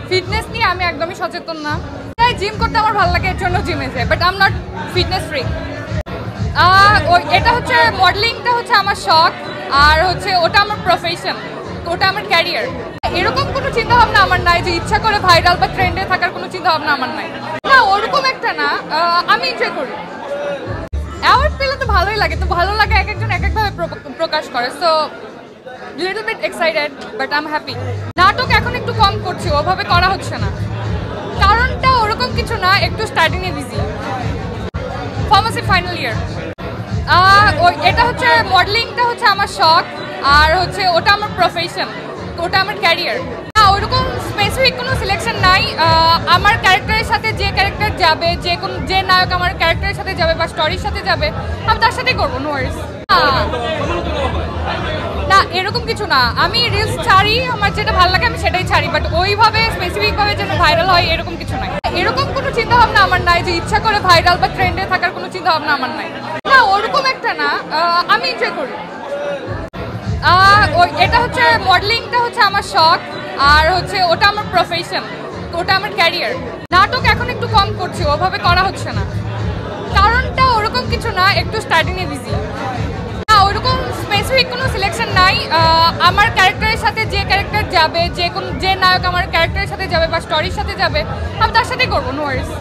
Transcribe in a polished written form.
Fitness নিয়ে আমি একদমই সচেতন না। জিম করতে আমার ভালো লাগে, এর জন্য জিমে যাই, but I am not fitness freak. এটা হচ্ছে মডেলিংটা হচ্ছে আমার শখ, আর হচ্ছে ওটা আমার প্রফেশন, ওটা আমার ক্যারিয়ার। এরকম কোনো চিন্তা ভাবনা আমার নাই যে ইচ্ছা করে ভাইরাল বা ট্রেন্ডে থাকার কোনো চিন্তা ভাবনা আমার নাই। না, ওরকম একটা না, আমি এনজয় করি। অ্যাওয়ার্ড পেলে তো ভালোই লাগে, তো ভালো লাগে এক একজন এক একভাবে প্রকাশ করে। So little bit excited, but I am happy. নাটক এখন একটু কম করছি, ওভাবে করা হচ্ছে না। কারণটা ওরকম কিছু না, একটু স্টাডিংয়ে বিজি। Pharmacy final year. এটা হচ্ছে মডেলিংটা হচ্ছে আমার শখ, আর হচ্ছে ওটা আমার প্রফেশন, ওটা আমার ক্যারিয়ার। না, ওরকম স্পেসিফিক কোনো সিলেকশন নাই। আমার ক্যারেক্টারের সাথে যে ক্যারেক্টার যাবে, যে নায়ক আমার ক্যারেক্টারের সাথে যাবে বা স্টোরির সাথে যাবে, আমি তার সাথেই করবো, নো ওয়ারিস। না, এরকম কিছু না, আমি রিলস ছাড়ি, আমার যেটা ভালো লাগে আমি সেটাই ছাড়ি, বাট ওইভাবে স্পেসিফিকভাবে যেন ভাইরাল হয় এরকম কিছু নাই। এরকম কোনো চিন্তা ভাবনা আমার নাই যে ইচ্ছা করে ভাইরাল বা ট্রেন্ডে থাকার কোনো চিন্তা ভাবনা আমার নাই। না, ওরকম একটা না, আমি এনজয় করি। এটা হচ্ছে মডেলিংটা হচ্ছে আমার শখ, আর হচ্ছে ওটা আমার প্রফেশন, ওটা আমার ক্যারিয়ার। নাটক এখন একটু কম করছি, ওভাবে করা হচ্ছে না। কারণটা ওরকম কিছু না, একটু স্টাডিংয়ে বিজি। না, ওরকম স্পেসিফিক কোনো সিলেকশন নাই। আমার ক্যারেক্টারের সাথে যে ক্যারেক্টার যাবে, যে নায়ক আমার ক্যারেক্টারের সাথে যাবে বা স্টোরির সাথে যাবে, আমি তার সাথেই করবো, নো ওয়ারিস।